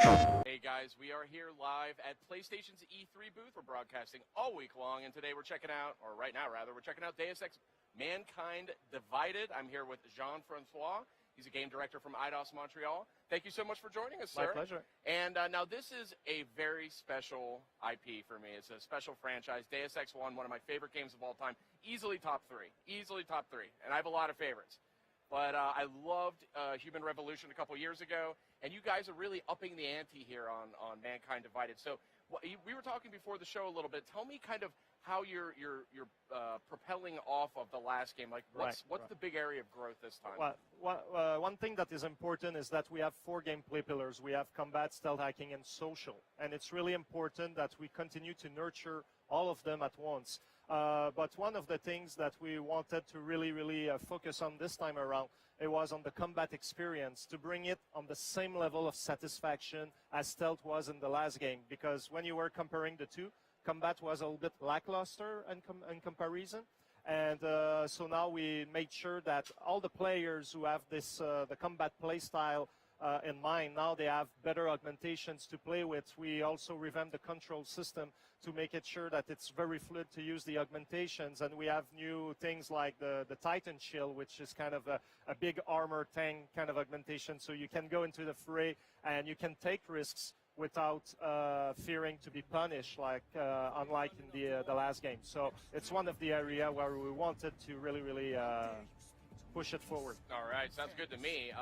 Hey guys, we are here live at PlayStation's E3 booth. We're broadcasting all week long, and today we're checking out, or right now rather, we're checking out Deus Ex Mankind Divided. I'm here with Jean-Francois. He's a game director from Eidos Montreal. Thank you so much for joining us, sir. My pleasure. And now this is a very special IP for me. It's a special franchise. Deus Ex 1, one of my favorite games of all time. Easily top three. Easily top three. And I have a lot of favorites. But I loved Human Revolution a couple years ago, and you guys are really upping the ante here on Mankind Divided. So we were talking before the show a little bit. Tell me kind of how you're propelling off of the last game. Like, what's the big area of growth this time? Well, one thing that is important is that we have 4 gameplay pillars. We have combat, stealth hacking, and social. And it's really important that we continue to nurture all of them at once. But one of the things that we wanted to really focus on this time around, it was on the combat experience, to bring it on the same level of satisfaction as stealth was in the last game. Because when you were comparing the two, combat was a little bit lackluster in comparison. And so now we made sure that all the players who have this the combat play style in mind, now they have better augmentations to play with. We also revamped the control system to make it sure that it's very fluid to use the augmentations. And we have new things like the Titan Shield, which is kind of a big armor tank kind of augmentation. So you can go into the fray and you can take risks without fearing to be punished, like unlike in the last game. So it's one of the area where we wanted to really push it forward. All right, sounds good to me.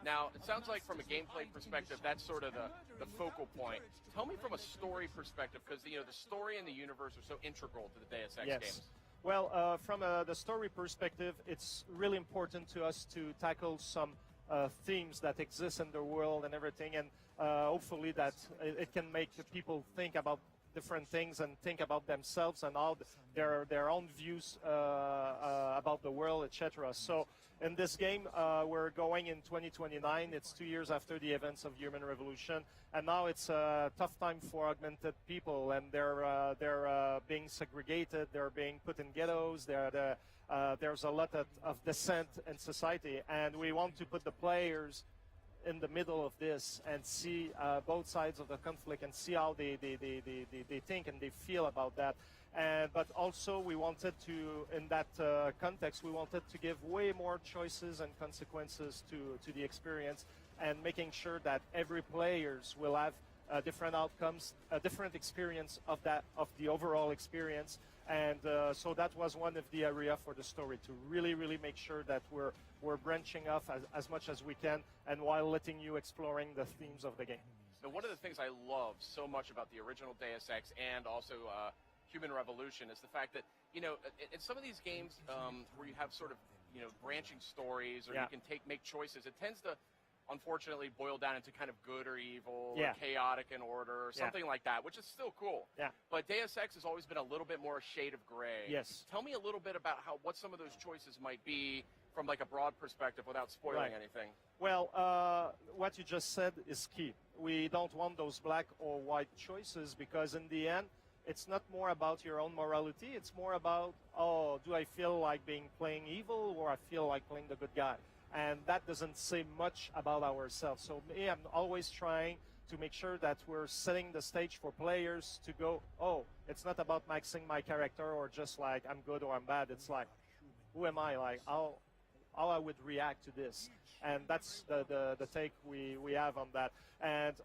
Now, it sounds like from a gameplay perspective, that's sort of the focal point. Tell me from a story perspective, because the story and the universe are so integral to the Deus Ex games. Well, from the story perspective, it's really important to us to tackle some themes that exist in the world and everything, and hopefully that it can make people think about different things and think about themselves and all their own views about the world, etc. So in this game, we're going in 2029. It's 2 years after the events of Human Revolution, and now it's a tough time for augmented people, and they're being segregated. They're being put in ghettos. There's a lot of dissent in society, and we want to put the players in the middle of this and see both sides of the conflict and see how they think and they feel about that. But also we wanted to, in that context, we wanted to give way more choices and consequences to the experience, and making sure that every players will have different outcomes, a different experience of the overall experience. And so that was one of the area for the story, to really make sure that we're branching off as much as we can, and while letting you exploring the themes of the game. So one of the things I love so much about the original Deus Ex and also Human Revolution is the fact that, in some of these games where you have sort of, branching stories, or you can make choices, it tends to unfortunately boil down into kind of good or evil, or chaotic in order, or something like that, which is still cool. Yeah. But Deus Ex has always been a little bit more a shade of gray. Yes. Tell me a little bit about what some of those choices might be from like a broad perspective without spoiling anything. Well, what you just said is key. We don't want those black or white choices, because in the end, it's not more about your own morality. It's more about, do I feel like playing evil, or I feel like playing the good guy? And that doesn't say much about ourselves. So me, I'm always trying to make sure that we're setting the stage for players to go, it's not about maxing my character, or just like I'm good or I'm bad. It's like, who am I? Like, how I would react to this. And that's the take we have on that. And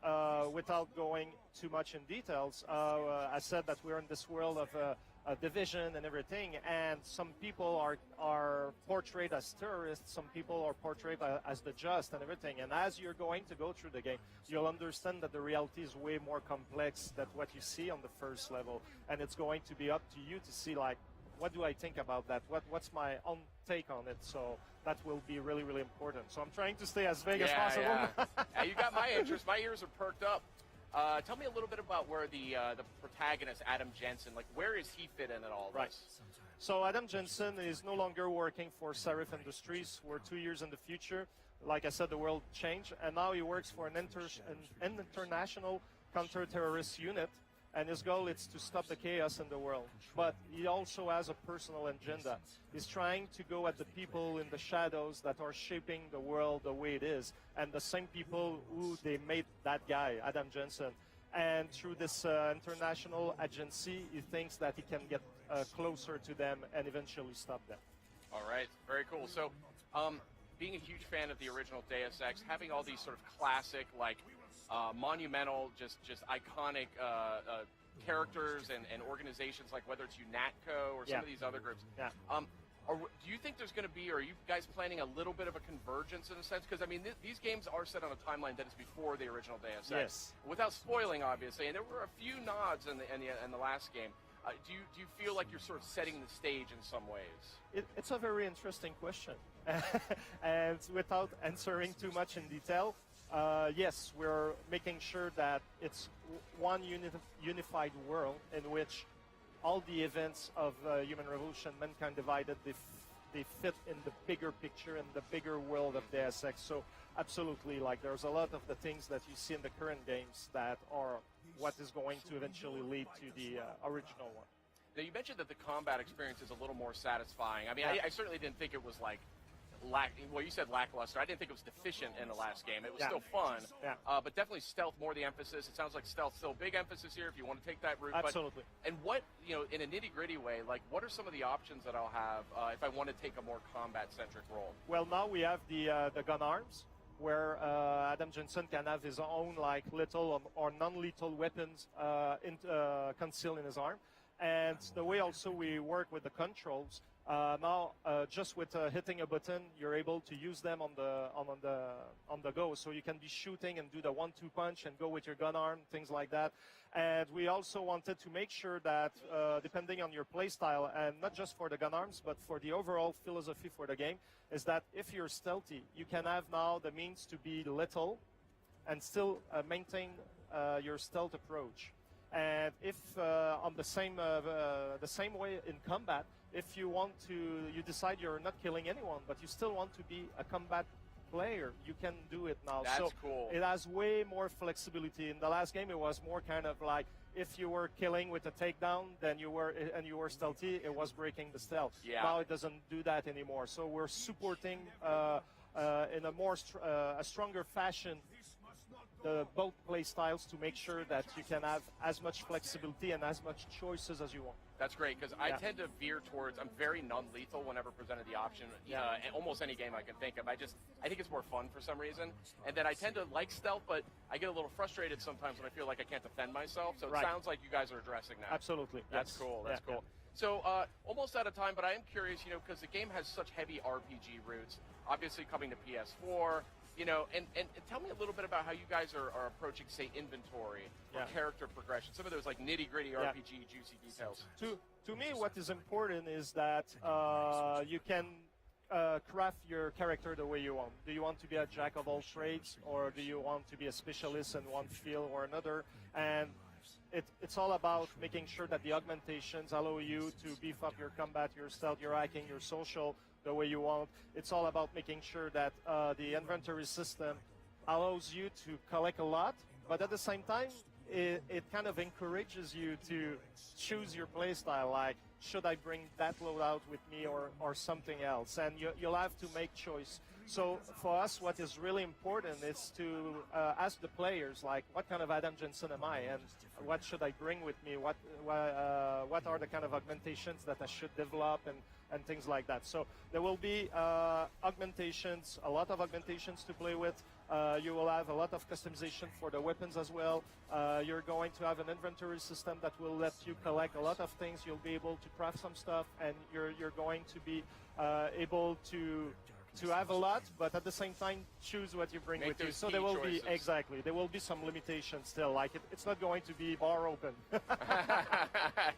without going too much in details, I said that we're in this world of a division and everything, and some people are portrayed as terrorists, some people are portrayed as the just and everything. And as you're going to go through the game, you'll understand that the reality is way more complex than what you see on the first level, and it's going to be up to you to see, like, what do I think about that? What's my own take on it? So that will be really important. So I'm trying to stay as vague as possible. Yeah. You got my interest. My ears are perked up. Tell me a little bit about where the protagonist, Adam Jensen, like, where does he fit in at all this? Right. So Adam Jensen is no longer working for Serif Industries. We're 2 years in the future. Like I said, the world changed, and now he works for an international counter-terrorist unit and his goal is to stop the chaos in the world. But he also has a personal agenda. He's trying to go at the people in the shadows that are shaping the world the way it is, and the same people who they made that guy, Adam Jensen. And through this international agency, he thinks that he can get closer to them and eventually stop them. All right, very cool. So, being a huge fan of the original Deus Ex, having all these sort of classic, like monumental, just iconic characters and organizations, like whether it's UNATCO or some of these other groups. Yeah. Do you think there's going to be, or are you guys planning a little bit of a convergence in a sense? Because, I mean, these games are set on a timeline that is before the original Deus Ex. Yes. Without spoiling, obviously, and there were a few nods in the last game. Do you feel like you're sort of setting the stage in some ways? It's a very interesting question. And without answering too much in detail, yes, we're making sure that it's one unified world in which all the events of Human Revolution, Mankind Divided, they fit in the bigger picture, in the bigger world of Deus Ex. So absolutely, like there's a lot of the things that you see in the current games that are what is going to eventually lead to the original one. Now, you mentioned that the combat experience is a little more satisfying. I mean, I certainly didn't think it was like well, you said lackluster. I didn't think it was deficient in the last game. It was still fun, but definitely stealth more the emphasis. It sounds like stealth still a big emphasis here if you want to take that route. Absolutely. And what, in a nitty-gritty way, like what are some of the options that I'll have if I want to take a more combat-centric role? Well, now we have the gun arms, where Adam Jensen can have his own like lethal or non-lethal weapons concealed in his arm. And the way also we work with the controls, now just with hitting a button, you're able to use them on the go. So you can be shooting and do the 1-2 punch and go with your gun arm, things like that. And we also wanted to make sure that depending on your play style, and not just for the gun arms, but for the overall philosophy for the game, is that if you're stealthy, you can have now the means to be lethal and still maintain your stealth approach. And if on the same way in combat, if you decide you're not killing anyone, but you still want to be a combat player, you can do it now. That's cool. It has way more flexibility. In the last game, it was more kind of like if you were killing with a takedown, then you were stealthy, it was breaking the stealth. Yeah. Now it doesn't do that anymore. So we're supporting in a stronger fashion both play styles to make sure that you can have as much flexibility and as much choices as you want. That's great, because I tend to veer towards, I'm very non-lethal whenever presented the option, almost any game I can think of. I think it's more fun for some reason. And then I tend to like stealth, but I get a little frustrated sometimes when I feel like I can't defend myself. So it sounds like you guys are addressing that. Absolutely. That's cool. That's cool. So almost out of time, but I am curious, because the game has such heavy RPG roots, obviously coming to PS4, and tell me a little bit about how you guys are approaching, say, inventory or character progression, some of those like nitty-gritty RPG juicy details. To me, what is important is that you can craft your character the way you want. Do you want to be a jack of all trades, or do you want to be a specialist in one field or another? And it's all about making sure that the augmentations allow you to beef up your combat, your stealth, your hacking, your social the way you want. It's all about making sure that the inventory system allows you to collect a lot, but at the same time, it kind of encourages you to choose your play style, like, should I bring that loadout with me or something else? And you'll have to make choice. So for us, what is really important is to ask the players, like, what kind of Adam Jensen am I, and what should I bring with me? What are the kind of augmentations that I should develop, and things like that. So there will be augmentations, a lot of augmentations to play with. You will have a lot of customization for the weapons as well. You're going to have an inventory system that will let you collect a lot of things. You'll be able to craft some stuff, and you're going to be able to have a lot, but at the same time choose what you bring with you. So there will be there will be some limitations still. Like it's not going to be bar open.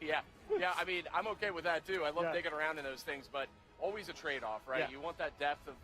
Yeah. I mean, I'm okay with that too. I love digging around in those things, but always a trade-off, right? Yeah. You want that depth of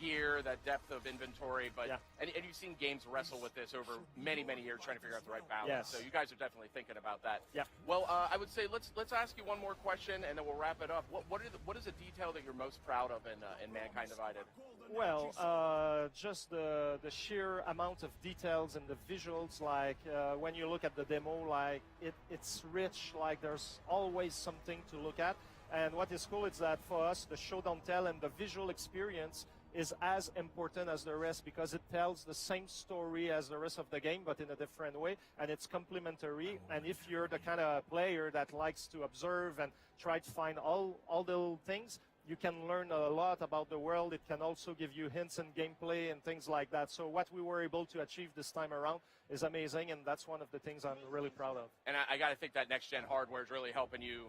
gear, that depth of inventory. But Yeah. and you've seen games wrestle with this over many years, trying to figure out the right balance. Yes. So you guys are definitely thinking about that. Yeah. Well, I would say let's ask you one more question, and then we'll wrap it up. What is a detail that you're most proud of in Mankind Divided? Well, just the sheer amount of details and the visuals, like when you look at the demo, like it's rich, like there's always something to look at. And what is cool is that for us, the show don't tell and the visual experience is as important as the rest, because it tells the same story as the rest of the game, but in a different way, and it's complementary. And if you're the kind of player that likes to observe and try to find all the little things, you can learn a lot about the world. It can also give you hints in gameplay and things like that. So what we were able to achieve this time around is amazing, and that's one of the things I'm really proud of. And I got to think that next-gen hardware is really helping you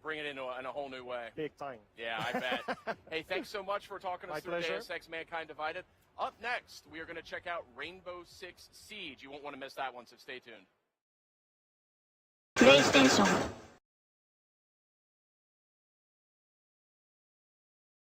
bring it in a whole new way. Big time. Yeah, I bet. Hey, thanks so much for talking us My through pleasure. Deus Ex Mankind Divided. Up next, we are going to check out Rainbow Six Siege. You won't want to miss that one, so stay tuned.